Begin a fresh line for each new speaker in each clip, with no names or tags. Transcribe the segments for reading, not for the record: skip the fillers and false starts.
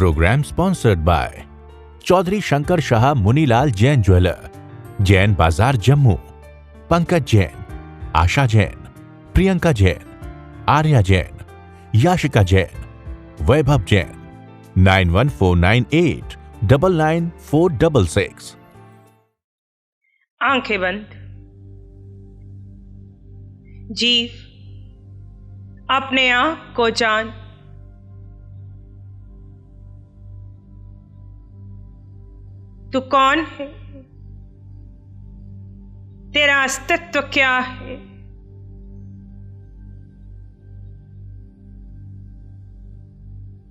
program sponsored by Chaudhary Shankar Shah Munilal Jain jeweller, Jain Bazaar Jammu, Pankaj Jain, आशा जैन, प्रियंका जैन, आर्या जैन, याशिका जैन, वैभव जैन, 9149899466।
आंखें बंद। जीव, अपने आप को जान। तू कौन है? तेरा अस्तित्व क्या है?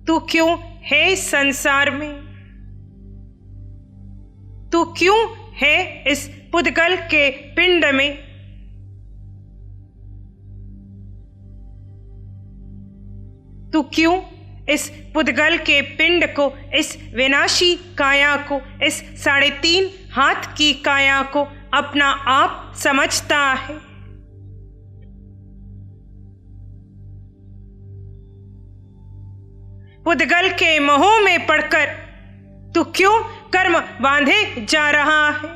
तू क्यों है इस संसार में? तू क्यों है इस पुद्गल के पिंड में? तू क्यों इस पुद्गल के पिंड को, इस विनाशी काया को, इस 3.5 हाथ की काया को अपना आप समझता है? पुद्गल के मोह में पड़कर तू क्यों कर्म बांधे जा रहा है?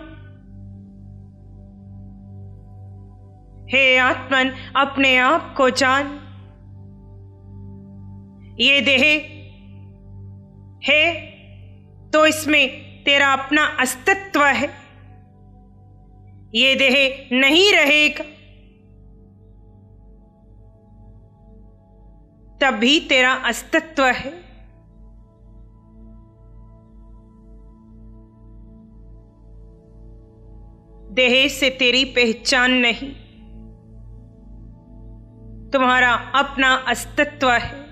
हे आत्मन, अपने आप को जान। ये देह है तो इसमें तेरा अपना अस्तित्व है। ये देह नहीं रहेगा तब भी तेरा अस्तित्व है। देह से तेरी पहचान नहीं, तुम्हारा अपना अस्तित्व है।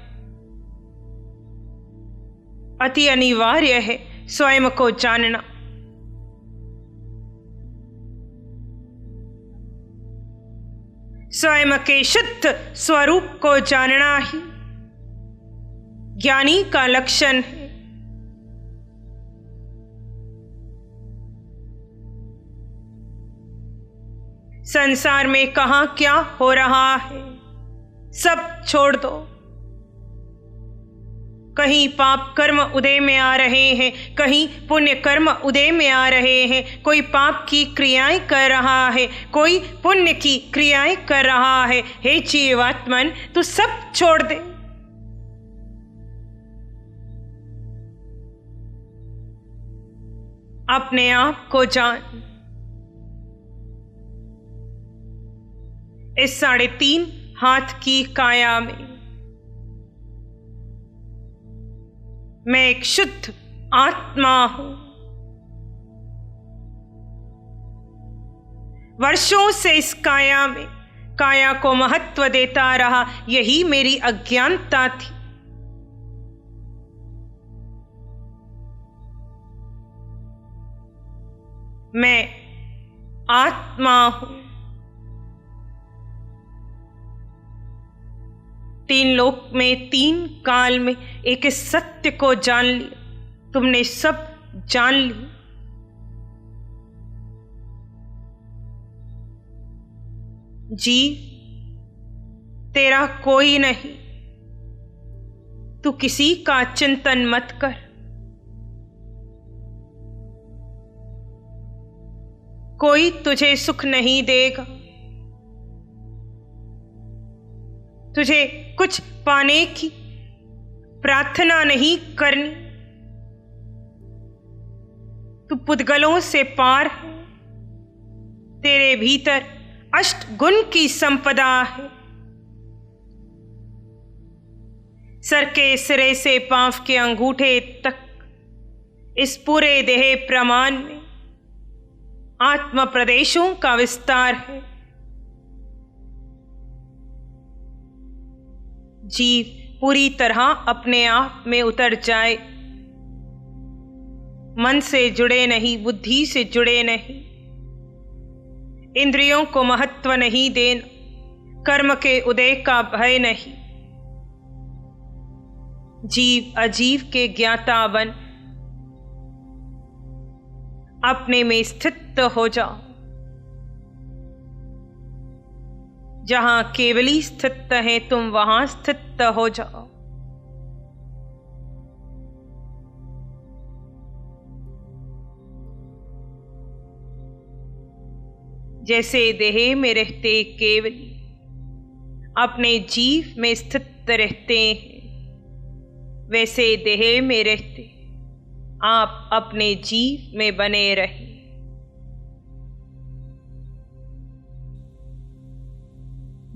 अति अनिवार्य है स्वयं को जानना। स्वयं के शुद्ध स्वरूप को जानना ही ज्ञानी का लक्षण है। संसार में कहां क्या हो रहा है सब छोड़ दो। कहीं पाप कर्म उदय में आ रहे हैं, कहीं पुण्य कर्म उदय में आ रहे हैं। कोई पाप की क्रियाएं कर रहा है, कोई पुण्य की क्रियाएं कर रहा है। हे जीवात्मन, तू सब छोड़ दे। अपने आप को जान। इस 3.5 हाथ की काया में मैं एक शुद्ध आत्मा हूं। वर्षों से इस काया को महत्व देता रहा। यही मेरी अज्ञानता थी। मैं आत्मा हूं। 3 लोक में, 3 काल में एक सत्य को जान लिया। तुमने सब जान ली। जीव, तेरा कोई नहीं। तू किसी का चिंतन मत कर। कोई तुझे सुख नहीं देगा। तुझे कुछ पाने की प्रार्थना नहीं करनी। तू पुद्गलों से पार है। तेरे भीतर 8 गुण की संपदा है। सर के सिरे से पांव के अंगूठे तक इस पूरे देह प्रमाण में आत्म प्रदेशों का विस्तार है। जीव पूरी तरह अपने आप में उतर जाए। मन से जुड़े नहीं, बुद्धि से जुड़े नहीं, इंद्रियों को महत्व नहीं देना, कर्म के उदय का भय नहीं। जीव अजीव के ज्ञाता बन अपने में स्थित हो जाओ। जहां केवली स्थित है तुम वहां स्थित हो जाओ। जैसे देह में रहते केवल अपने जीव में स्थित रहते हैं, वैसे देह में रहते आप अपने जीव में बने रहे।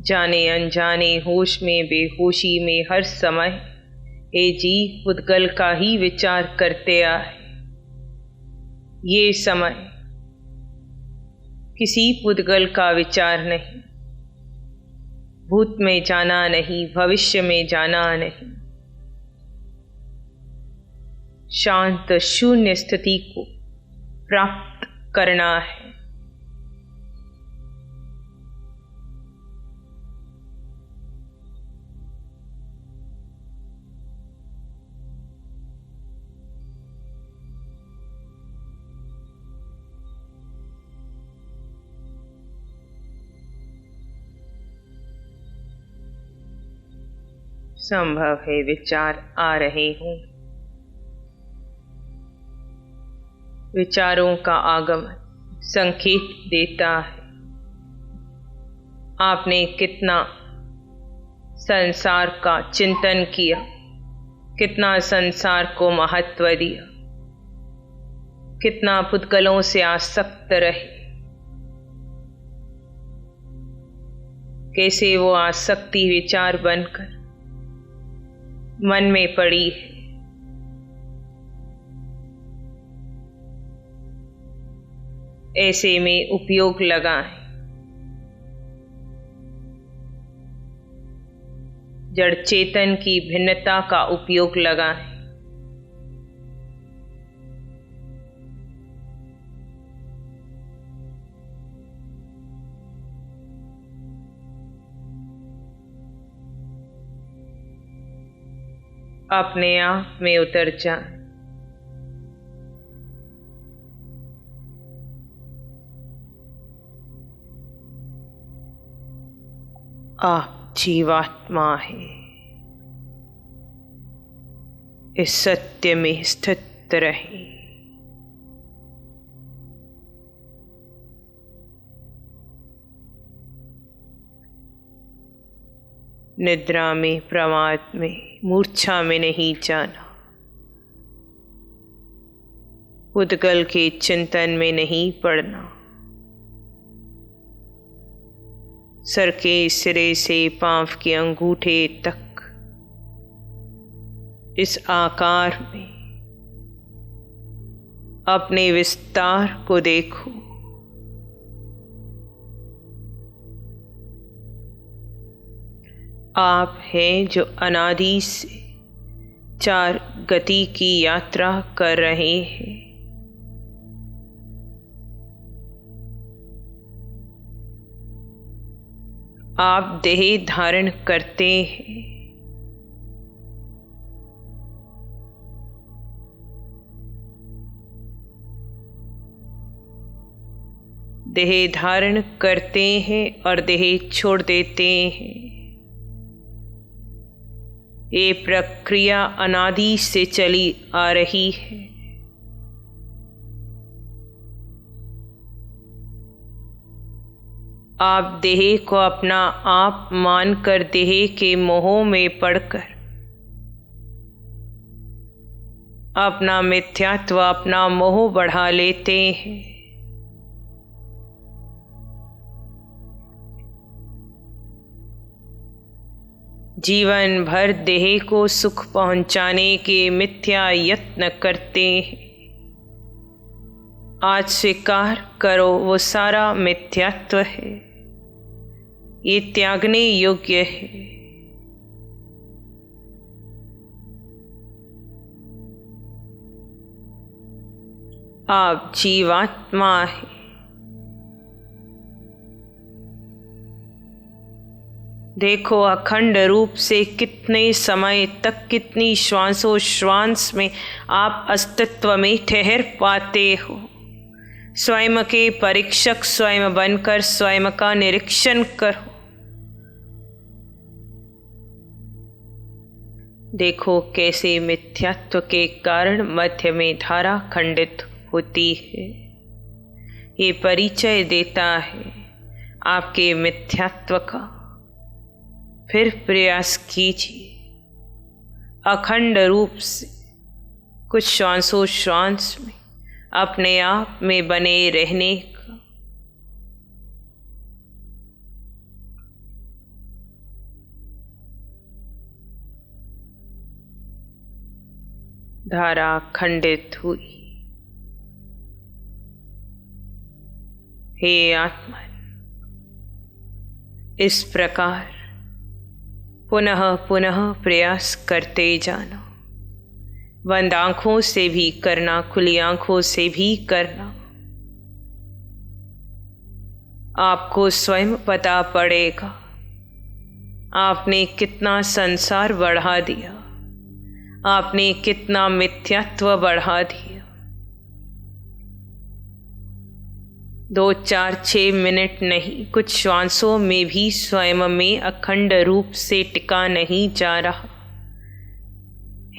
जाने अनजाने होश में बेहोशी में हर समय ये जीव पुद्गल का ही विचार करते आए। ये समय किसी पुद्गल का विचार नहीं, भूत में जाना नहीं, भविष्य में जाना नहीं, शांत शून्य स्थिति को प्राप्त करना है। संभव है विचार आ रहे हों। विचारों का आगमन संकेत देता है आपने कितना संसार का चिंतन किया, कितना संसार को महत्व दिया, कितना पुद्गलों से आसक्त रहे, कैसे वो आसक्ति विचार बनकर मन में पड़ी है। ऐसे में उपयोग लगाएं। जड़ चेतन की भिन्नता का उपयोग लगाएं। अपने आप में उतर जाएं। आप जीवात्मा है, इस सत्य में स्थित रहे। निद्रा में, प्रमाद में, मूर्छा में नहीं जाना, पुद्गल के चिंतन में नहीं पड़ना। सर के सिरे से पांव के अंगूठे तक इस आकार में अपने विस्तार को देखो। आप हैं जो अनादि से चार गति की यात्रा कर रहे हैं। आप देह धारण करते हैं। देह धारण करते हैं और देह छोड़ देते हैं। ये प्रक्रिया अनादि से चली आ रही है। आप देह को अपना आप मानकर देह के मोह में पड़कर अपना मिथ्यात्व, अपना मोह बढ़ा लेते हैं। जीवन भर देह को सुख पहुंचाने के मिथ्या यत्न करते हैं। आज स्वीकार करो वो सारा मिथ्यात्व है, ये त्यागने योग्य है। आप जीवात्मा है। देखो अखंड रूप से कितने समय तक, कितनी श्वासोश्वास में आप अस्तित्व में ठहर पाते हो। स्वयं के परीक्षक स्वयं बनकर स्वयं का निरीक्षण करो। देखो कैसे मिथ्यात्व के कारण मध्य में धारा खंडित होती है। ये परिचय देता है आपके मिथ्यात्व का। फिर प्रयास कीजिए अखंड रूप से कुछ श्वासोश्वास में अपने आप में बने रहने का। धारा खंडित हुई। हे आत्मन, इस प्रकार पुनः पुनः प्रयास करते जाना। बंद आंखों से भी करना, खुली आंखों से भी करना। आपको स्वयं पता पड़ेगा आपने कितना संसार बढ़ा दिया, आपने कितना मिथ्यात्व बढ़ा दिया। 2, 4, 6 मिनट नहीं, कुछ श्वासों में भी स्वयं में अखंड रूप से टिका नहीं जा रहा।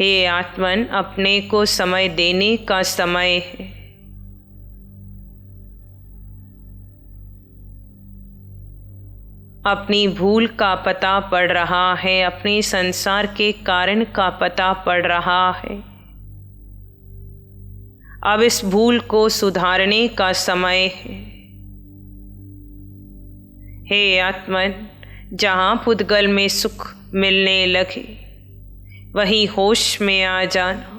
हे आत्मन, अपने को समय देने का समय है। अपनी भूल का पता पड़ रहा है, अपने संसार के कारण का पता पड़ रहा है। अब इस भूल को सुधारने का समय है। हे आत्मन, जहां पुद्गल में सुख मिलने लगे वहीं होश में आ जाना।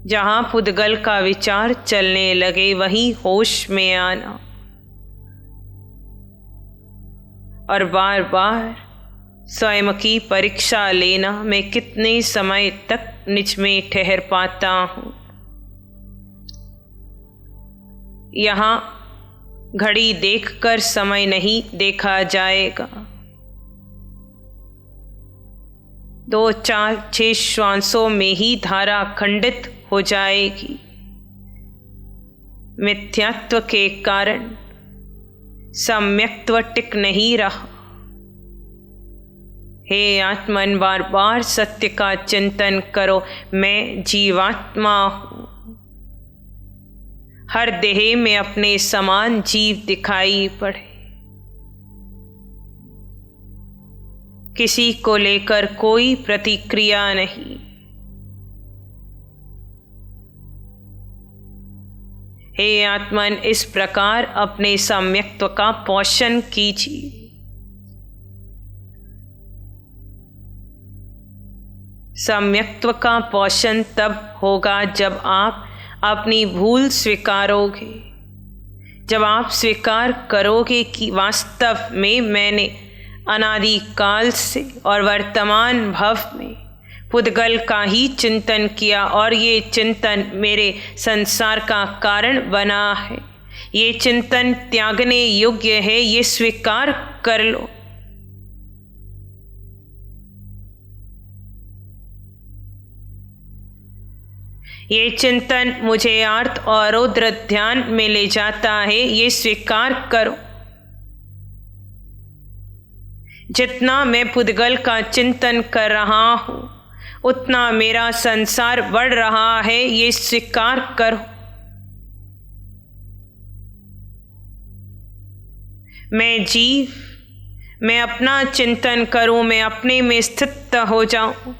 जहां पुद्गल का विचार चलने लगे वहीं होश में आना। और बार बार स्वयं की परीक्षा लेना, मैं कितने समय तक निज में ठहर पाता हूं। यहां घड़ी देखकर समय नहीं देखा जाएगा। 2, 4, 6 श्वासों में ही धारा खंडित हो जाएगी। मिथ्यात्व के कारण सम्यक्त्व टिक नहीं रहा। हे आत्मन, बार बार सत्य का चिंतन करो। मैं जीवात्मा हूं। हर देह में अपने समान जीव दिखाई पड़े। किसी को लेकर कोई प्रतिक्रिया नहीं। हे आत्मन, इस प्रकार अपने सम्यक्त्व का पोषण कीजिए। सम्यक्त्व का पोषण तब होगा जब आप अपनी भूल स्वीकारोगे, जब आप स्वीकार करोगे कि वास्तव में मैंने अनादिकाल से और वर्तमान भव में पुद्गल का ही चिंतन किया और ये चिंतन मेरे संसार का कारण बना है। ये चिंतन त्यागने योग्य है, ये स्वीकार कर लो। ये चिंतन मुझे आर्त और रौद्र ध्यान में ले जाता है, ये स्वीकार करो। जितना मैं पुद्गल का चिंतन कर रहा हूं उतना मेरा संसार बढ़ रहा है, ये स्वीकार करो। मैं जीव, मैं अपना चिंतन करूं, मैं अपने में स्थित हो जाऊं।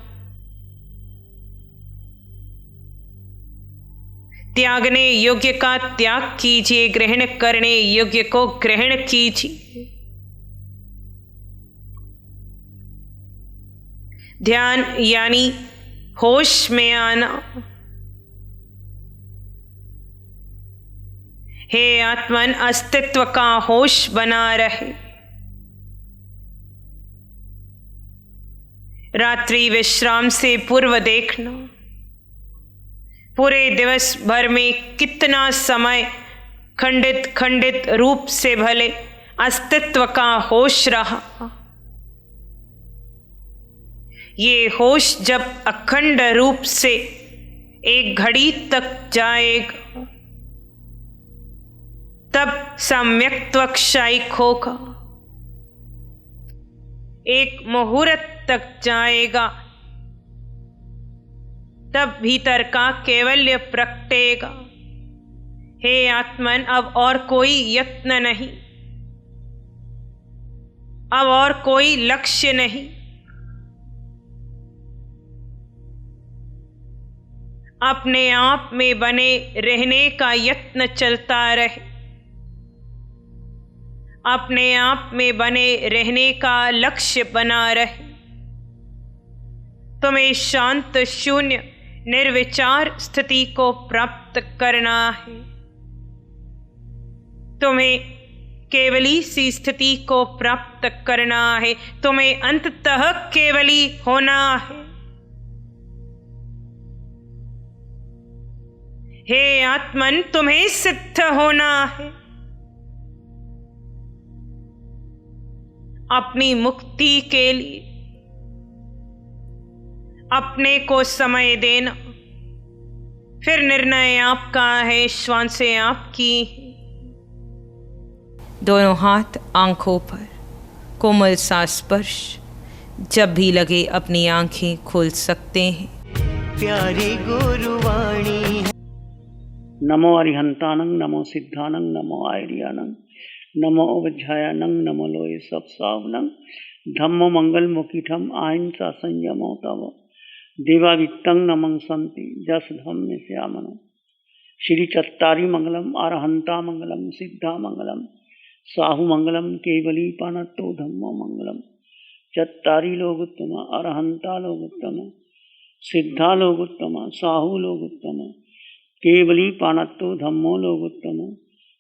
त्यागने योग्य का त्याग कीजिए, ग्रहण करने योग्य को ग्रहण कीजिए। ध्यान यानी होश में आना। हे आत्मन, अस्तित्व का होश बना रहे। रात्रि विश्राम से पूर्व देखना, पूरे दिवस भर में कितना समय खंडित खंडित रूप से भले अस्तित्व का होश रहा। ये होश जब अखंड रूप से एक घड़ी तक जाएगा तब सम्यक्त्व क्षयिक होगा। एक मुहूर्त तक जाएगा तब भीतर का कैवल्य प्रकटेगा। हे आत्मन, अब और कोई यत्न नहीं, अब और कोई लक्ष्य नहीं। अपने आप में बने रहने का यत्न चलता रहे, अपने आप में बने रहने का लक्ष्य बना रहे। तुम्हें शांत शून्य निर्विचार स्थिति को प्राप्त करना है। तुम्हें केवली सी स्थिति को प्राप्त करना है। तुम्हें अंततः केवली होना है। हे आत्मन, तुम्हें सिद्ध होना है। अपनी मुक्ति के लिए अपने को समय देना, फिर निर्णय आपका है, श्वासें आपकी हैं। दोनों हाथ आंखों पर, कोमल सा स्पर्श। जब भी लगे अपनी आंखें खोल सकते हैं।
प्यारी गुरुवाणी।
नमो अरिहंतानं, नमो सिद्धानं, नमो आयर्यानं, नमो अवज्झायानं, नमो लोये सब सावनं, धम्मो मंगल मुखिठम अहिंसा संयमो तव देवावित्तं नमं संति जस धम्मे श्यामनो। श्री चत्तारी मंगलम, अरहंता मंगलम, सिद्धा मंगलम, साहु मंगलम, केवली पानत्तो धम्मो मंगलम। चत्तारी लोगोत्तम, अरहंता लोगोत्तम, सिद्धा लोगोत्तम, साहु लोगोत्तम, केवली पानत्तो धम्मो लोगोत्तम।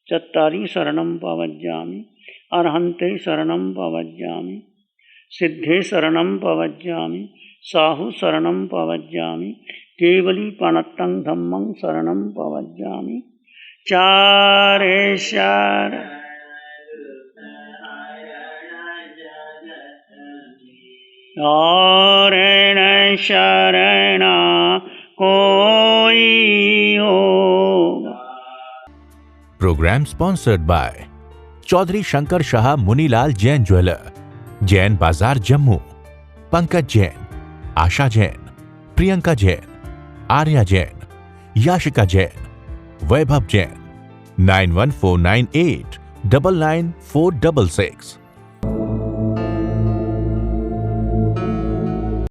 चत्तारी शरणं पवज्जामि, अरहन्ते शरणं पवज्जामि, सिद्धे शरणं पवज्जामि, साहु शरणं पवज्जामि, केवली पानत्तं धम्मं शरणं पवज्जामि। चारे शरण और न शरणा कोई हो।
Programme sponsored by Chaudhary Shankar Shah Munilal Jain jeweller, Jain Bazaar Jammu. Pankaj Jain, Asha Jain, Priyanka Jain, Arya Jain, Yashika Jain, Vaibhav Jain. 9149899466